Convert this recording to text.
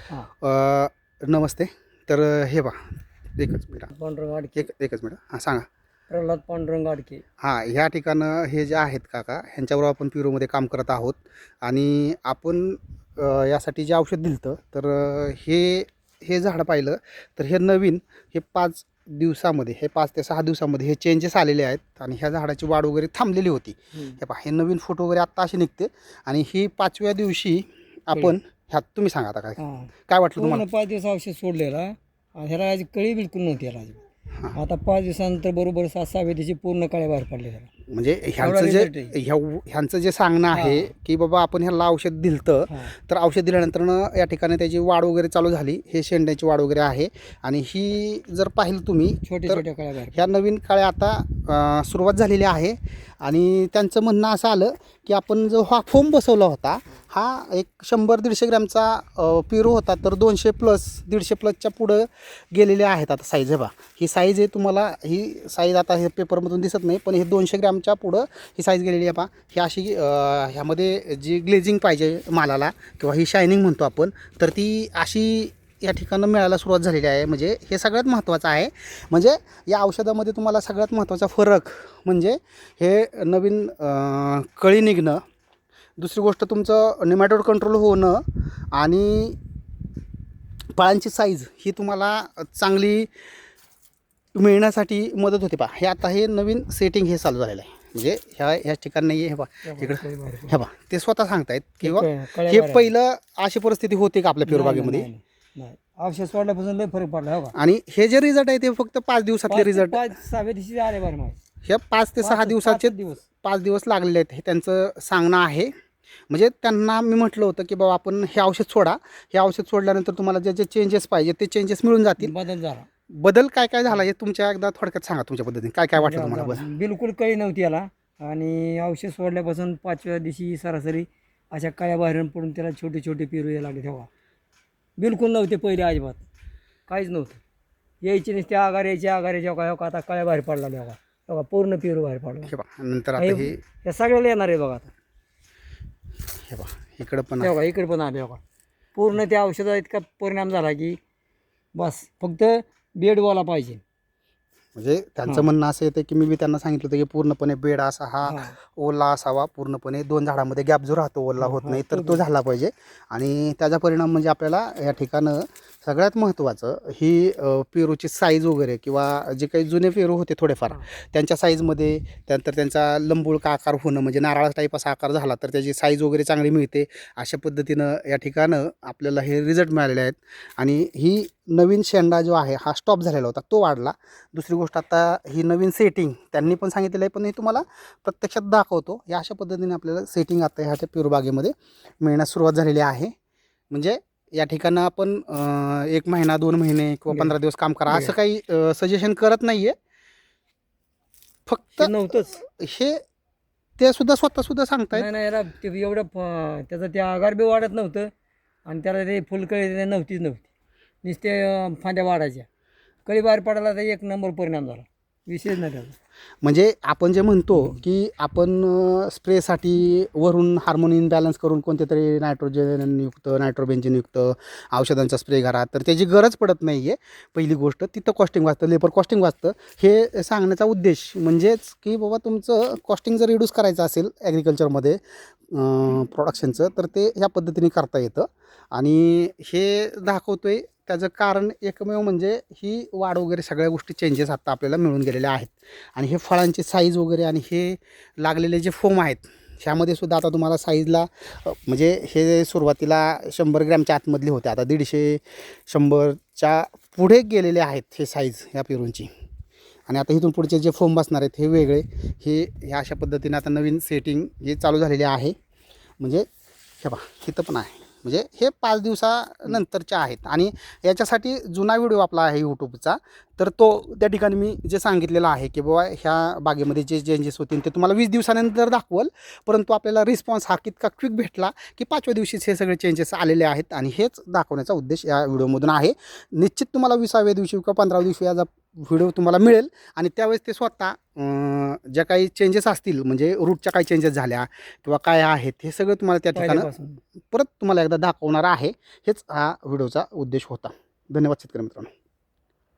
हां. नमस्ते. तर हे पहा, एकच मिनिट. पांडुरंग आडके. एकच मिनिट. हां, सांगा. प्रल्हाद पांडुरंग आडके. हां, ह्या ठिकाणं हे जे आहेत काका, ह्यांच्याबरोबर आपण प्युरोमध्ये काम करत आहोत आणि आपण यासाठी जे औषध दिलं होतं, तर हे झाडं पाहिलं तर हे नवीन, हे 5 दिवसामध्ये, हे 5 ते 6 दिवसामध्ये हे चेंजेस आलेले आहेत आणि ह्या झाडाची वाढ वगैरे थांबलेली होती. हे पहा, हे नवीन फूट वगैरे आत्ता अशी निघते आणि ही 5व्या दिवशी आपण ह्यात तुम्ही सांगा आता काय हां. काय वाटलं पूर्ण तुम्हाला? 5 दिवस औषध सोडलेला आणि ह्याला याची कळी बिलकुल नव्हती ह्याला अजिबात. हां. आता 5 दिवसानंतर बरोबर 7-6व्या दिवशी पूर्ण कळ्या बाहेर पडले त्याला. म्हणजे एवढा result आहे. ह्यांचं जे सांगणं आहे हां. की बाबा आपण ह्याला औषध दिलतं, हां. तर औषध दिल्यानंतरनं या ठिकाणी त्याची वाढ वगैरे चालू झाली. हे शेंड्याची वाढ वगैरे आहे आणि ही जर पाहिलं तुम्ही छोट्या तर छोट्या कळ्या बाहेर ह्या नवीन काळ्या आता सुरुवात झालेली आहे आणि त्यांचं म्हणणं असं आलं की आपण जो हा फोम बसवला होता, हा एक 100-150 ग्रॅमचा पिरो होता, तर 200 प्लस 150 प्लसच्या पुढं गेलेले आहेत आता साईज. हे बा, ही साईज आहे, तुम्हाला ही साईज आता हे पेपरमधून दिसत नाही, पण हे 200 ग्रॅमच्या पुढं ही साईज गेलेली आहे. पहा, ही अशी ह्यामध्ये जी ग्लेझिंग पाहिजे मालाला किंवा ही शायनिंग म्हणतो आपण, तर ती अशी या ठिकाणं मिळायला सुरुवात झालेली आहे. म्हणजे हे सगळ्यात महत्त्वाचं आहे. म्हणजे या औषधामध्ये तुम्हाला सगळ्यात महत्त्वाचा फरक म्हणजे हे नवीन कळी निघणं, दुसरी गोष्ट तुमचं निमॅटोड कंट्रोल होणं आणि फळांची साईज ही तुम्हाला चांगली मिळण्यासाठी मदत होते. पहा, हे आता हे नवीन सेटिंग हे चालू झालेलं आहे. म्हणजे ह्या ठिकाणी नाही आहे. हे पहा इकडं, हे पहा ते स्वतः सांगतायत किंवा हे पहिलं अशी परिस्थिती होती का आपल्या पेरूबागेमध्ये? नाही. औषध सोडल्यापासून लय फरक पडला हो का. आणि हे जे रिझल्ट आहे ते फक्त 5 दिवसातले रिझल्ट. 5-6व्या दिवशी आले बरं माझे. हे 5 ते 6 दिवसाचे दिवस. 5 दिवस लागलेले आहेत, हे त्यांचं सांगणं आहे. म्हणजे त्यांना मी म्हटलं होतं की बाबा आपण हे औषध सोडा, हे औषध सोडल्यानंतर तुम्हाला जे जे चेंजेस पाहिजे ते चेंजेस मिळून जातील. बदल झाला. बदल काय काय झाला हे तुमच्या एकदा थोडक्यात सांगा, तुमच्या पद्धतीने काय काय वाटलं तुम्हाला बदल? बिलकुल कळी नव्हती याला आणि औषध सोडल्यापासून 5व्या दिवशी सरासरी अशा कळ्या बाहेर पडून त्याला छोटे छोटे पेरू यायला लागले. तेव्हा बिलकुल नव्हते पहिले, अजिबात काहीच नव्हतं. यायचे नसते, आगार यायचे, आगार यायचे. हो का आता कळ्या बाहेर पडला बघा, बघा पूर्ण पेरू बाहेर पडला. हे बघा, नंतर आता हे या सगळ्याला येणार आहे बघा आता. हे बघा इकडं पण बघा इकडे पण आले बघा. पूर्ण त्या औषधाचा इतका परिणाम झाला की बस फक्त बेडवाला पाहिजे. म्हणजे त्यांचं म्हणणं असं येतं की मी त्यांना सांगितलं होतं की पूर्णपणे बेड असा हा ओला असावा, पूर्णपणे 2 झाडामध्ये गॅप जो राहतो ओला होत नाही, तर तो झाला पाहिजे. आणि त्याचा परिणाम म्हणजे आपल्याला या ठिकाणं सगळ्यात महत्त्वाचं ही पेरूची साईज वगैरे किंवा जे काही जुने पेरू होते थोडेफार त्यांच्या साईजमध्ये, त्यानंतर त्यांचा लंबुळका आकार होणं, म्हणजे नारळा टाईप असा आकार झाला तर त्याची साईज वगैरे चांगली मिळते. अशा पद्धतीनं या ठिकाणं आपल्याला हे रिझल्ट मिळालेले आहेत. आणि ही नवीन शेंडा जो आहे हा स्टॉप झालेला होता, तो वाढला. दुसरी गोष्ट आता ही नवीन सेटिंग त्यांनी पण सांगितलेलं आहे, पण हे तुम्हाला प्रत्यक्षात दाखवतो. या अशा पद्धतीने आपल्याला सेटिंग आता ह्याच्या पेरूबागेमध्ये मिळण्यास सुरुवात झालेली आहे. म्हणजे या ठिकाणं आपण 1 महिना 2 महिने किंवा 15 दिवस काम करा असं काही सजेशन करत नाही आहे. फक्त नव्हतंच हे ते सुद्धा स्वतःसुद्धा सांगतायत. नाही नाही, याला ते एवढं त्याचं ते आगार बी वाढत नव्हतं आणि त्याला ते फुलकळी नव्हतीच नव्हती. नुसते फांद्या वाढायच्या. कळी बाहेर पडायला तर 1 नंबर परिणाम झाला, विशेष नाही त्याचा. म्हणजे आपण जे म्हणतो की आपण स्प्रेसाठी वरून हार्मोन इनबॅलन्स करून कोणते तरी नायट्रोजनयुक्त नायट्रोबेन्झिनयुक्त औषधांचा स्प्रे करा, तर त्याची गरज पडत नाही आहे. पहिली गोष्ट तिथं कॉस्टिंग वाचतं, लेबर कॉस्टिंग वाचतं. हे सांगण्याचा उद्देश म्हणजेच की बाबा तुमचं कॉस्टिंग जर रिड्यूस करायचं असेल ॲग्रिकल्चरमध्ये प्रोडक्शनचं, तर ते ह्या पद्धतीने करता येतं. आणि हे दाखवतोय त्याचं कारण एकमेव म्हणजे ही वाढ वगैरे सगळ्या गोष्टी चेंजेस आता आपल्याला मिळून गेलेल्या आहेत. आणि हे फळांची साईज वगैरे आणि हे लागलेले जे फोम आहेत ह्यामध्ये सुद्धा आता तुम्हाला साईजला म्हणजे हे सुरुवातीला 100 ग्रॅमच्या आतमधले होते, आता 150 100च्या पुढे गेलेले आहेत हे साईज ह्या पेरूंची. आणि आता इथून पुढचे जे फोम बसणार आहेत हे वेगळे, ह्या अशा पद्धतीने आता नवीन सेटिंग हे चालू झालेली आहे. म्हणजे हे पहा इथं पण आहे, म्हणजे हे 5 दिवसानंतरचे आहेत. आणि याच्यासाठी जुना व्हिडिओ आपला आहे यूट्यूबचा, तर तो त्या ठिकाणी मी जे सांगितलेलं आहे की बाबा ह्या बागेमध्ये जे चेंजेस होतील ते तुम्हाला 20 दिवसानंतर दाखवल. परंतु आपल्याला रिस्पॉन्स हा कितका क्विक भेटला की 5व्या दिवशीच हे सगळे चेंजेस आलेले आहेत आणि हेच दाखवण्याचा उद्देश या व्हिडिओमधून आहे. निश्चित तुम्हाला 20व्या दिवशी किंवा 15व्या दिवशी याचा व्हिडिओ तुम्हाला मिळेल आणि त्यावेळेस ते स्वतः ज्या काही चेंजेस असतील म्हणजे रूटच्या काही चेंजेस झाल्या किंवा काय आहेत हे सगळं तुम्हाला त्या ठिकाणी पहिल्यापासून. परत तुम्हाला एकदा दाखवणार आहे. हेच हा व्हिडिओचा उद्देश होता. धन्यवाद शेतकरी मित्रांनो.